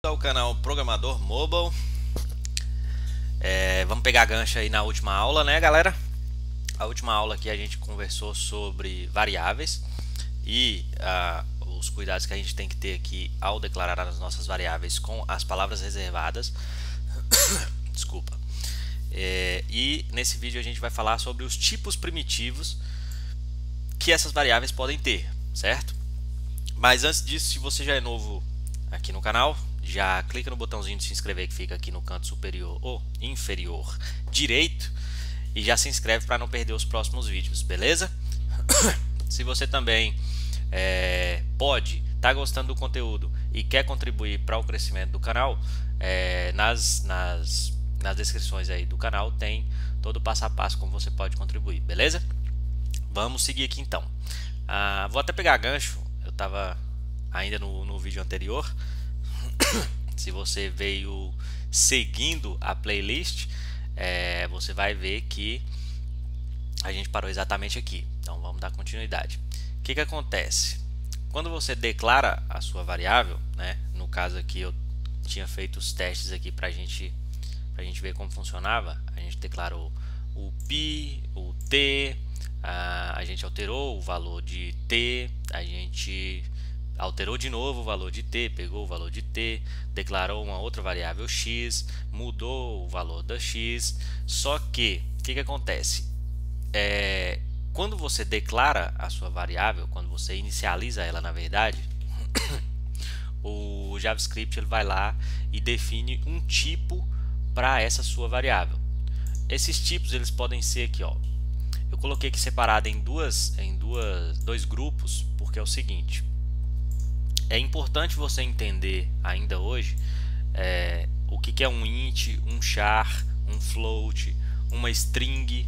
Ao canal Programador Mobile. Vamos pegar gancho aí na última aula, né, galera? A última aula aqui a gente conversou sobre variáveis e os cuidados que a gente tem que ter aqui ao declarar as nossas variáveis com as palavras reservadas. Desculpa. E nesse vídeo a gente vai falar sobre os tipos primitivos que essas variáveis podem ter, certo? Mas antes disso, se você já é novo aqui no canal, já clica no botãozinho de se inscrever que fica aqui no canto superior ou inferior direito e já se inscreve para não perder os próximos vídeos, beleza? Se você também pode estar gostando do conteúdo e quer contribuir para o crescimento do canal, nas descrições aí do canal tem todo o passo a passo como você pode contribuir, beleza? Vamos seguir aqui então. Vou até pegar gancho, eu estava ainda no vídeo anterior. Se você veio seguindo a playlist, você vai ver que a gente parou exatamente aqui. Então vamos dar continuidade. O que acontece? Quando você declara a sua variável, né, no caso aqui eu tinha feito os testes aqui para a gente ver como funcionava. A gente declarou o pi, o t, a gente alterou o valor de t, a gente alterou de novo o valor de t, pegou o valor de t, declarou uma outra variável x, mudou o valor da x. Só que, o que acontece? Quando você declara a sua variável, quando você inicializa ela, na verdade, o JavaScript ele vai lá e define um tipo para essa sua variável. Esses tipos eles podem ser aqui, ó. Eu coloquei aqui separado em dois grupos, porque é o seguinte. É importante você entender ainda hoje o que é um int, um char, um float, uma string,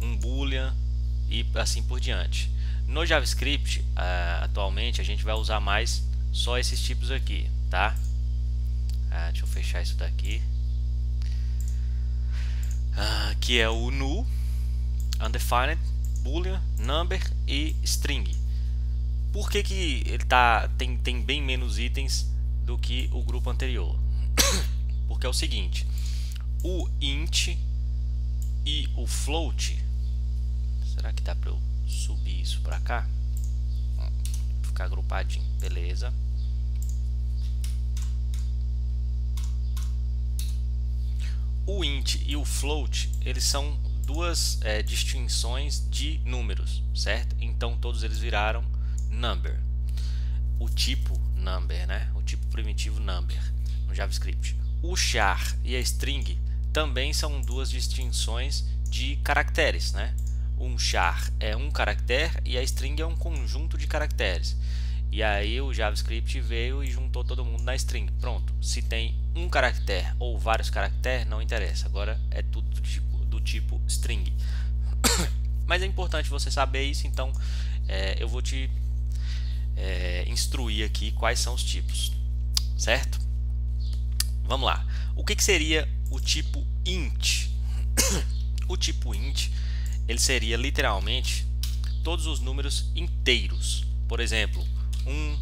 um boolean e assim por diante. No JavaScript, atualmente, a gente vai usar mais só esses tipos aqui, tá? Deixa eu fechar isso daqui. Que é o null, undefined, boolean, number e string. Por que ele tem bem menos itens do que o grupo anterior? Porque é o seguinte, o int e o float, será que dá para eu subir isso para cá? Ficar agrupadinho, beleza. O int e o float, eles são duas distinções de números, certo? Então todos eles viraram number, o tipo number, né? O tipo primitivo number no JavaScript. O char e a string também são duas distinções de caracteres, né? Um char é um caractere e a string é um conjunto de caracteres. E aí o JavaScript veio e juntou todo mundo na string. Pronto. Se tem um caractere ou vários caracteres, não interessa. Agora é tudo do tipo string. Mas é importante você saber isso, então eu vou te instruir aqui quais são os tipos, certo? Vamos lá. O que seria o tipo int? O tipo int ele seria literalmente todos os números inteiros. Por exemplo, 1,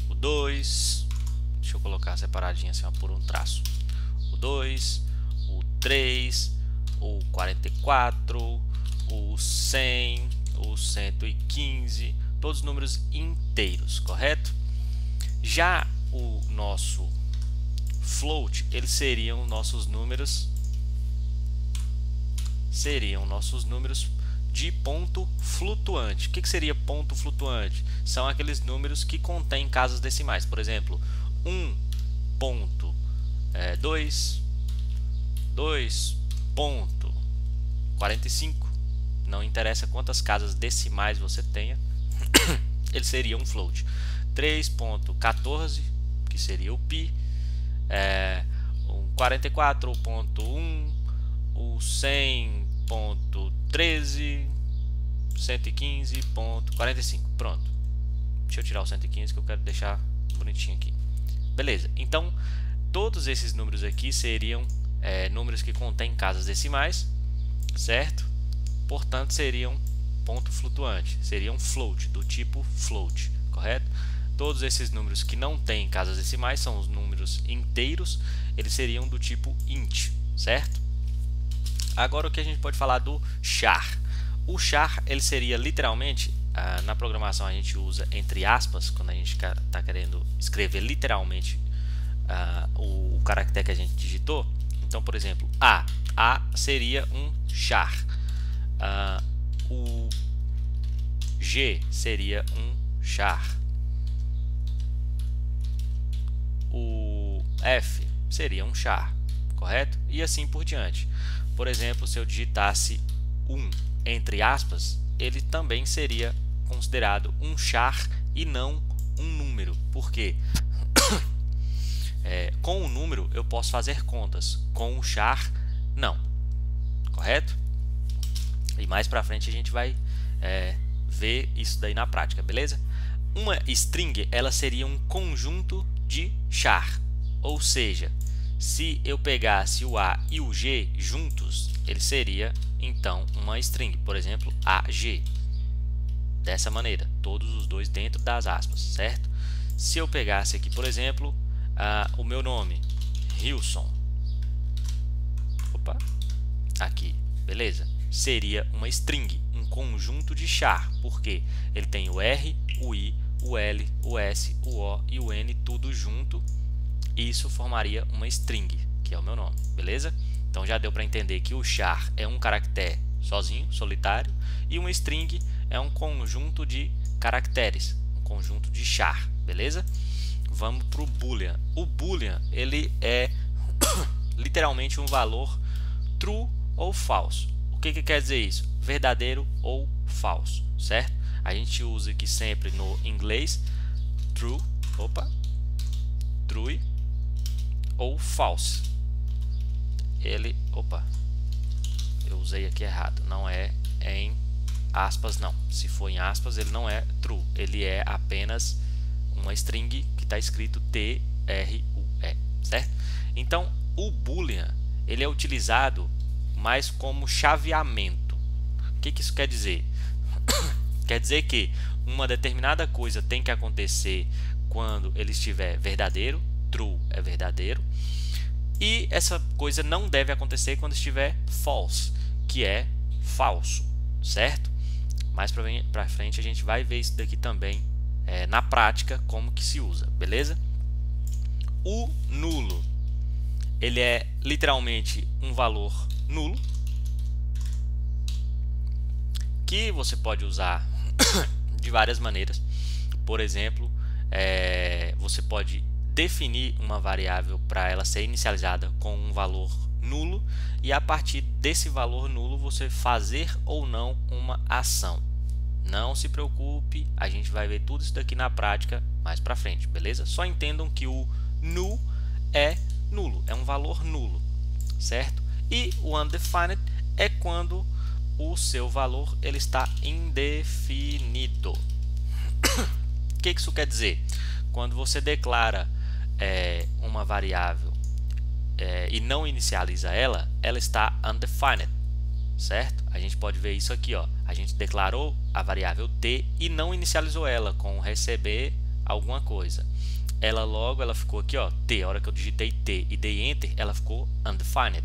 o 2, deixa eu colocar separadinho assim, ó, por um traço. O 2, o 3, o 44, o 100, o 115, todos os números inteiros, correto? Já o nosso float, eles seriam nossos números de ponto flutuante. O que seria ponto flutuante? São aqueles números que contêm casas decimais. Por exemplo, 1.2, 2.45, não interessa quantas casas decimais você tenha, ele seria um float. 3.14, que seria o pi, 44.1, o 100.13, 115.45. Pronto. Deixa eu tirar o 115 que eu quero deixar bonitinho aqui. Beleza. Então, todos esses números aqui seriam números que contêm casas decimais, certo? Portanto, seriam ponto flutuante. Seriam float, do tipo float, correto? Todos esses números que não têm casas decimais são os números inteiros, eles seriam do tipo int, certo? Agora o que a gente pode falar do char. O char ele seria literalmente, na programação a gente usa entre aspas, quando a gente está querendo escrever literalmente o caractere que a gente digitou. Então, por exemplo, A seria um char, o G seria um char, o F seria um char, correto? E assim por diante. Por exemplo, se eu digitasse 1 entre aspas, ele também seria considerado um char e não um número. Por quê? Com o número eu posso fazer contas, com o char não, correto? E mais pra frente a gente vai ver isso daí na prática, beleza? Uma string ela seria um conjunto de char, ou seja, se eu pegasse o A e o G juntos, ele seria então uma string, por exemplo, AG. Dessa maneira, todos os dois dentro das aspas, certo? Se eu pegasse aqui, por exemplo, o meu nome, Hilson, aqui, beleza? Seria uma string, um conjunto de char, porque ele tem o R, o I, o L, o S, o O e o N tudo junto. Isso formaria uma string, que é o meu nome, beleza? Então já deu para entender que o char é um caractere sozinho, solitário, e uma string é um conjunto de caracteres, um conjunto de char, beleza? Vamos para o boolean. O boolean ele é literalmente um valor true ou falso. O que quer dizer isso? Verdadeiro ou falso, certo? A gente usa aqui sempre no inglês true, true ou false. Eu usei aqui errado, não é em aspas não. Se for em aspas ele não é true, ele é apenas uma string que está escrito TRUE, certo? Então o boolean ele é utilizado mais como chaveamento. O que isso quer dizer? Quer dizer que uma determinada coisa tem que acontecer quando ele estiver verdadeiro, true é verdadeiro, e essa coisa não deve acontecer quando estiver false, que é falso, certo? Mais para frente a gente vai ver isso daqui também na prática, como que se usa, beleza? O nulo, ele é literalmente um valor nulo, que você pode usar de várias maneiras. Por exemplo, você pode definir uma variável para ela ser inicializada com um valor nulo e a partir desse valor nulo você fazer ou não uma ação. Não se preocupe, a gente vai ver tudo isso daqui na prática mais para frente, beleza? Só entendam que o null é nulo, é um valor nulo, certo? E o undefined é quando o seu valor ele está indefinido. O que isso quer dizer? Quando você declara uma variável e não inicializa ela, ela está undefined, certo? A gente pode ver isso aqui, ó. A gente declarou a variável t e não inicializou ela com receber alguma coisa. Ela ficou aqui, ó, t. A hora que eu digitei t e dei enter, ela ficou undefined.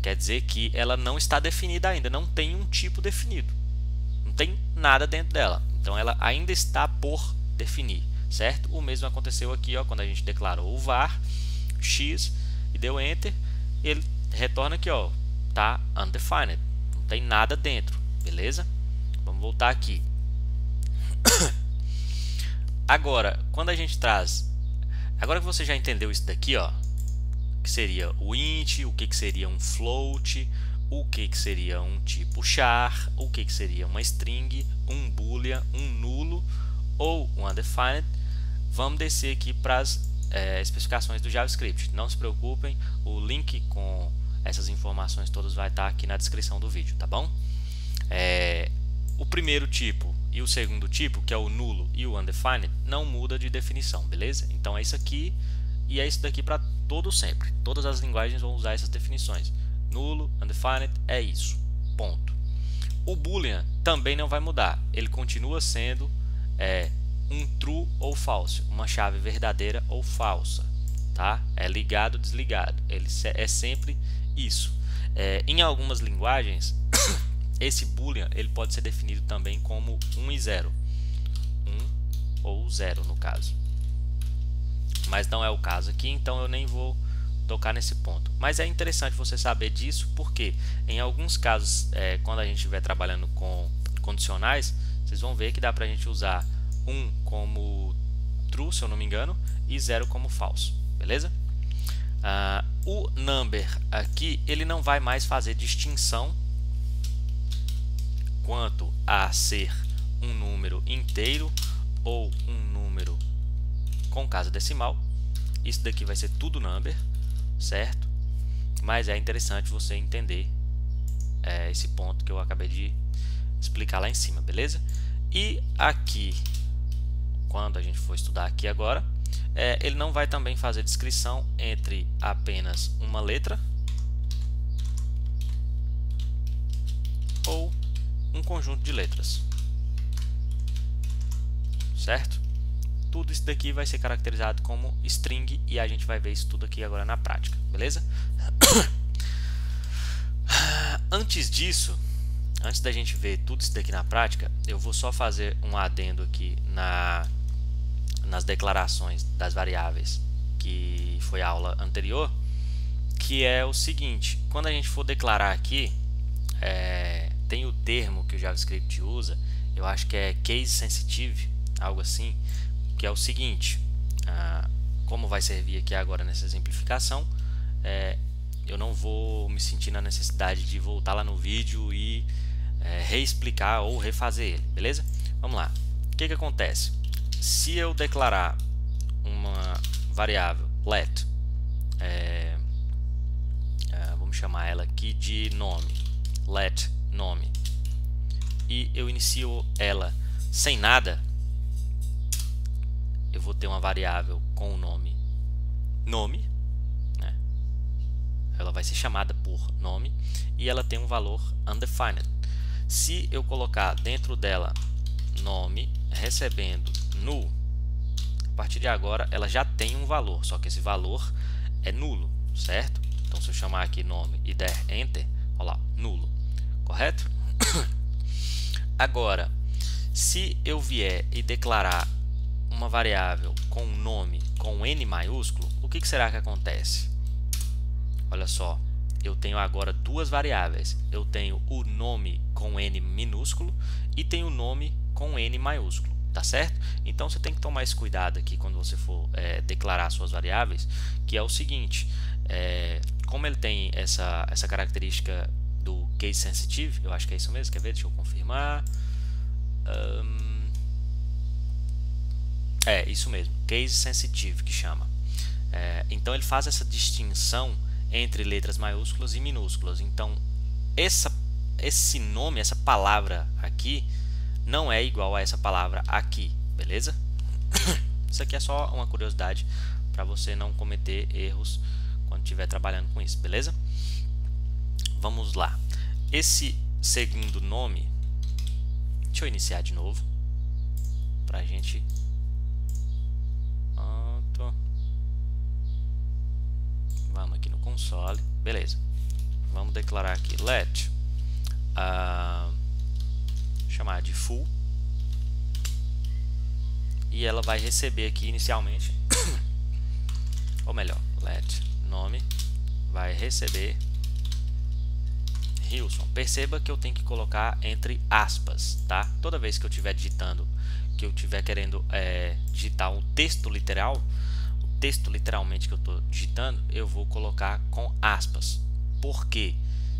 Quer dizer que ela não está definida ainda, não tem um tipo definido, não tem nada dentro dela. Então ela ainda está por definir, certo? O mesmo aconteceu aqui, ó, quando a gente declarou o var x e deu enter, ele retorna aqui, ó, tá undefined, não tem nada dentro, beleza? Vamos voltar aqui. Agora, quando a gente traz, agora que você já entendeu isso daqui, ó, que seria o int, o que seria um float, o que seria um tipo char, o que seria uma string, um boolean, um nulo ou um undefined, vamos descer aqui para as especificações do JavaScript. Não se preocupem, o link com essas informações todas vai estar aqui na descrição do vídeo, tá bom? O primeiro tipo e o segundo tipo, que é o nulo e o undefined, não muda de definição, beleza? Então é isso aqui e é isso daqui para todo sempre. Todas as linguagens vão usar essas definições. Nulo, undefined, é isso. Ponto. O boolean também não vai mudar. Ele continua sendo um true ou false, uma chave verdadeira ou falsa, tá? É ligado, desligado, ele é sempre isso. Em algumas linguagens, esse boolean ele pode ser definido também como 1 e 0, 1 ou 0 no caso, mas não é o caso aqui, então eu nem vou tocar nesse ponto. Mas é interessante você saber disso, porque em alguns casos, quando a gente estiver trabalhando com condicionais, vocês vão ver que dá para a gente usar 1 como true, se eu não me engano, e 0 como falso, beleza? O number aqui, ele não vai mais fazer distinção quanto a ser um número inteiro ou um número com casa decimal. Isso daqui vai ser tudo number, certo? Mas é interessante você entender esse ponto que eu acabei de explicar lá em cima, beleza? E aqui, quando a gente for estudar aqui agora, ele não vai também fazer descrição entre apenas uma letra ou um conjunto de letras, certo? Tudo isso daqui vai ser caracterizado como string e a gente vai ver isso tudo aqui agora na prática, beleza? Antes disso, antes da gente ver tudo isso daqui na prática, eu vou só fazer um adendo aqui nas declarações das variáveis, que foi a aula anterior, que é o seguinte: quando a gente for declarar aqui, tem o termo que o JavaScript usa, eu acho que é case sensitive, algo assim, que é o seguinte: como vai servir aqui agora nessa exemplificação, eu não vou me sentir na necessidade de voltar lá no vídeo e reexplicar ou refazer ele, beleza? Vamos lá. O que acontece? Se eu declarar uma variável let, vamos chamar ela aqui de nome, let nome, e eu inicio ela sem nada, eu vou ter uma variável com o nome nome, né? Ela vai ser chamada por nome e ela tem um valor undefined. Se eu colocar dentro dela nome recebendo null, a partir de agora ela já tem um valor, só que esse valor é nulo, certo? Então se eu chamar aqui nome e der enter, olha lá, nulo, correto? Agora, se eu vier e declarar uma variável com nome com N maiúsculo, o que será que acontece? Olha só, eu tenho agora duas variáveis. Eu tenho o nome com N minúsculo e tenho o nome com N maiúsculo, tá certo? Então você tem que tomar esse cuidado aqui quando você for declarar suas variáveis, que é o seguinte: como ele tem essa característica do case sensitive, eu acho que é isso mesmo, quer ver? Deixa eu confirmar. É isso mesmo, case sensitive que chama. Então ele faz essa distinção entre letras maiúsculas e minúsculas. Então esse nome, essa palavra aqui, não é igual a essa palavra aqui, beleza? Isso aqui é só uma curiosidade para você não cometer erros quando estiver trabalhando com isso, beleza? Vamos lá. Esse segundo nome, deixa eu iniciar de novo para a gente. Vamos aqui no console, beleza? Vamos declarar aqui let, chamar de full, e ela vai receber aqui inicialmente, ou melhor, let nome vai receber Hilson. Perceba que eu tenho que colocar entre aspas, tá? Toda vez que eu estiver digitando, que eu estiver querendo digitar um texto literal, texto literalmente que eu estou digitando, eu vou colocar com aspas. Porque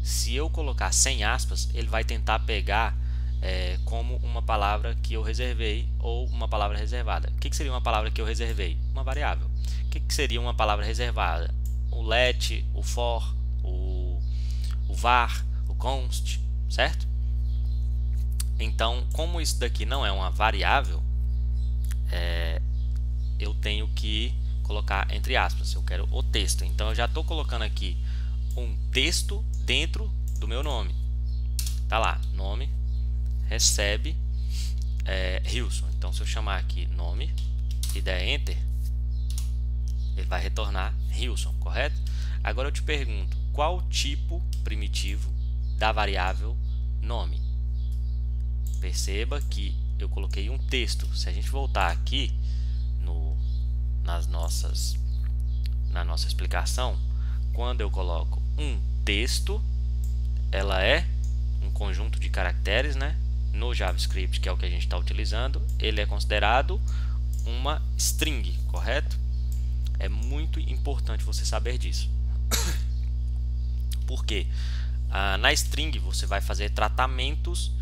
se eu colocar sem aspas, ele vai tentar pegar como uma palavra que eu reservei ou uma palavra reservada. O que seria uma palavra que eu reservei? Uma variável. O que seria uma palavra reservada? O let, o for, o var, o const, certo? Então, como isso daqui não é uma variável, eu tenho que colocar entre aspas. Eu quero o texto, então eu já estou colocando aqui um texto dentro do meu nome. Tá lá, nome recebe Hilson. Então se eu chamar aqui nome e der Enter, ele vai retornar Rilson, correto? Agora eu te pergunto, qual o tipo primitivo da variável nome? Perceba que eu coloquei um texto. Se a gente voltar aqui na nossa explicação, quando eu coloco um texto, ela é um conjunto de caracteres, né? No JavaScript, que é o que a gente está utilizando, ele é considerado uma string, correto? É muito importante você saber disso. Por quê? Na string você vai fazer tratamentos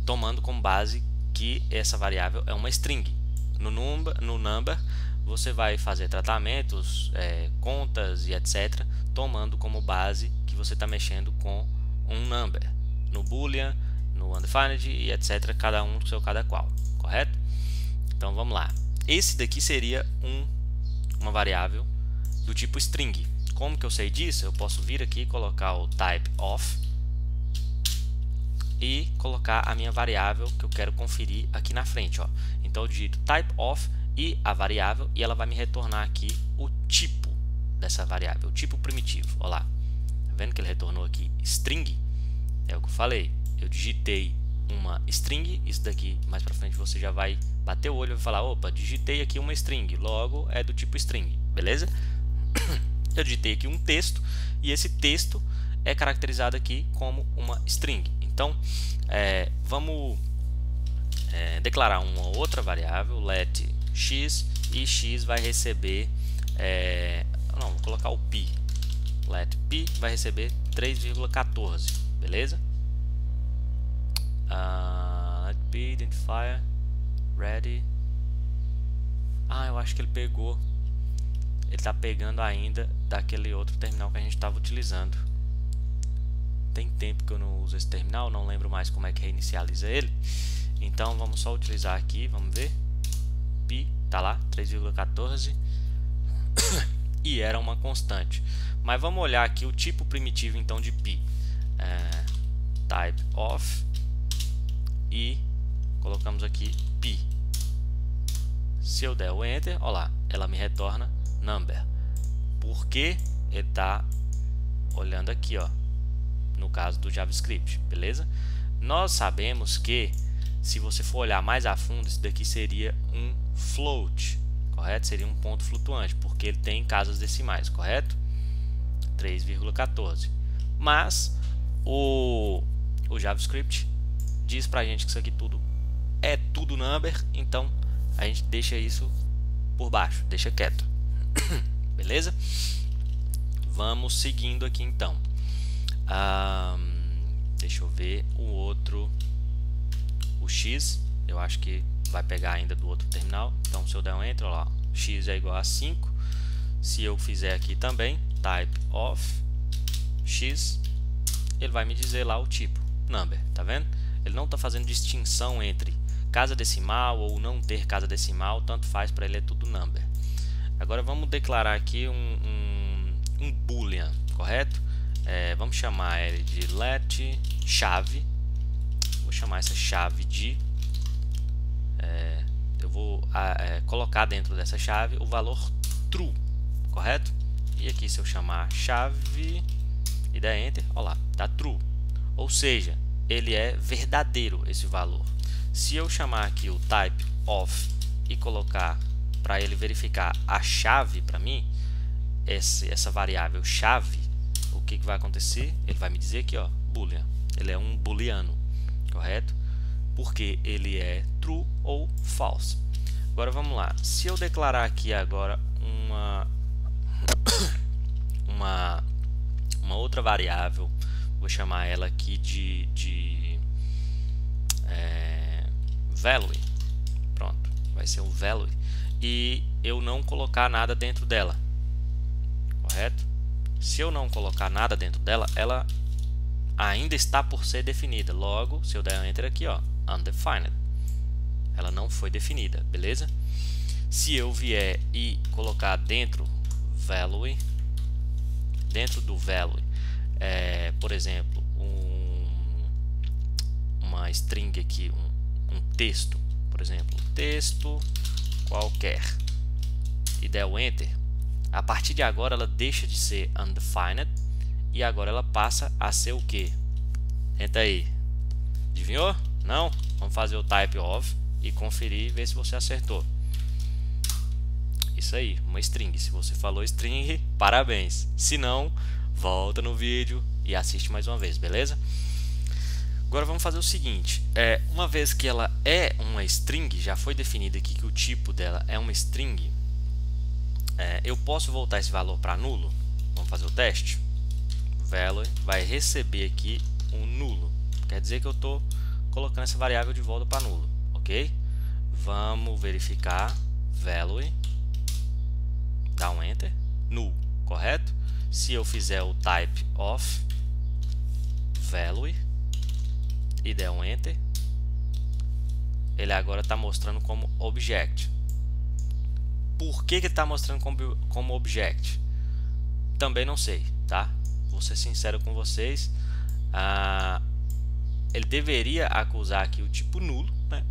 tomando como base que essa variável é uma string. No number você vai fazer tratamentos, contas e etc, tomando como base que você está mexendo com um number. No boolean, no undefined e etc, cada um do seu cada qual, correto? Então vamos lá. Esse daqui seria uma variável do tipo string. Como que eu sei disso? Eu posso vir aqui e colocar o type of e colocar a minha variável que eu quero conferir aqui na frente, ó. Então eu digito type of e a variável, e ela vai me retornar aqui o tipo dessa variável, o tipo primitivo. Olha lá, tá vendo que ele retornou aqui string? É o que eu falei, eu digitei uma string, isso daqui mais pra frente você já vai bater o olho e vai falar, opa, digitei aqui uma string, logo é do tipo string, beleza? Eu digitei aqui um texto, e esse texto é caracterizado aqui como uma string. Então, vamos declarar uma outra variável, let x, e x vai receber, não, vou colocar o pi, let pi vai receber 3,14, beleza? Let pi identifier ready. Eu acho que ele pegou, ele está pegando ainda daquele outro terminal que a gente estava utilizando. Tem tempo que eu não uso esse terminal, não lembro mais como é que reinicializa ele. Então vamos só utilizar aqui, vamos ver. Pi, tá lá, 3,14. E era uma constante. Mas vamos olhar aqui o tipo primitivo então de pi. Type of e colocamos aqui pi. Se eu der o enter, olha lá, ela me retorna number. Porque ele está olhando aqui, ó, no caso do JavaScript, beleza? Nós sabemos que se você for olhar mais a fundo, isso daqui seria um float, correto? Seria um ponto flutuante, porque ele tem casas decimais, correto? 3,14. Mas o JavaScript diz pra gente que isso aqui tudo é tudo number, então a gente deixa isso por baixo, deixa quieto. Beleza? Vamos seguindo aqui então. Deixa eu ver o outro, o x, eu acho que vai pegar ainda do outro terminal. Então se eu der um enter, olha lá, x é igual a 5. Se eu fizer aqui também type of x, ele vai me dizer lá o tipo number, tá vendo? Ele não está fazendo distinção entre casa decimal ou não ter casa decimal, tanto faz, para ele é tudo number. Agora vamos declarar aqui um boolean, correto? Vamos chamar ele de let chave. Vou chamar essa chave de eu vou colocar dentro dessa chave o valor true, correto? E aqui se eu chamar chave e der enter, olha lá, tá true, ou seja, ele é verdadeiro esse valor. Se eu chamar aqui o type of e colocar para ele verificar a chave para mim, essa variável chave, o que vai acontecer? Ele vai me dizer aqui, ó, boolean. Ele é um booleano, correto? Porque ele é true ou false. Agora vamos lá. Se eu declarar aqui agora uma outra variável, vou chamar ela aqui de value. Pronto, vai ser o value. E eu não colocar nada dentro dela, correto? Se eu não colocar nada dentro dela, ela ainda está por ser definida. Logo, se eu der um enter aqui, ó, undefined, ela não foi definida, beleza? Se eu vier e colocar dentro value, dentro do value, por exemplo, uma string aqui, um texto, por exemplo, texto qualquer, e der o Enter, a partir de agora ela deixa de ser undefined e agora ela passa a ser o que? Tenta aí. Adivinhou? Não? Vamos fazer o type of e conferir e ver se você acertou. Isso aí, uma string. Se você falou string, parabéns. Se não, volta no vídeo e assiste mais uma vez, beleza? Agora vamos fazer o seguinte, uma vez que ela é uma string, já foi definido aqui que o tipo dela é uma string, eu posso voltar esse valor para nulo? Vamos fazer o teste? Value vai receber aqui um nulo, quer dizer que eu estou colocando essa variável de volta para nulo, ok? Vamos verificar, value, dá um enter, null, correto? Se eu fizer o type of value e der um enter, ele agora está mostrando como object. Por que ele está mostrando como object? Também não sei, tá? Vou ser sincero com vocês. Ele deveria acusar aqui o tipo nulo, né?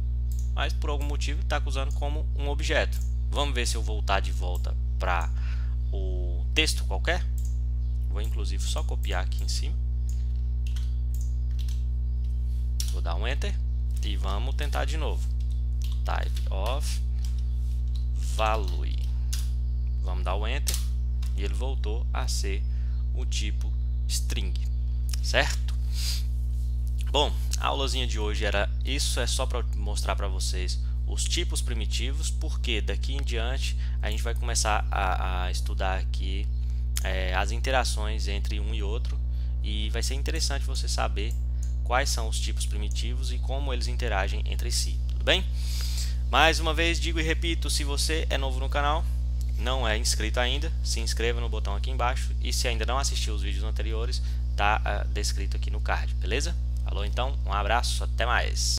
Mas por algum motivo está acusando como um objeto. Vamos ver se eu voltar de volta para o texto qualquer. Vou inclusive só copiar aqui em cima. Vou dar um enter e vamos tentar de novo. Type of value. Vamos dar o enter e ele voltou a ser o tipo string, certo? Bom, a aulazinha de hoje era isso, é só para mostrar para vocês os tipos primitivos, porque daqui em diante a gente vai começar a estudar aqui as interações entre um e outro, e vai ser interessante você saber quais são os tipos primitivos e como eles interagem entre si, tudo bem? Mais uma vez digo e repito, se você é novo no canal, não é inscrito ainda, se inscreva no botão aqui embaixo, e se ainda não assistiu os vídeos anteriores, está descrito aqui no card, beleza? Falou então, um abraço, até mais!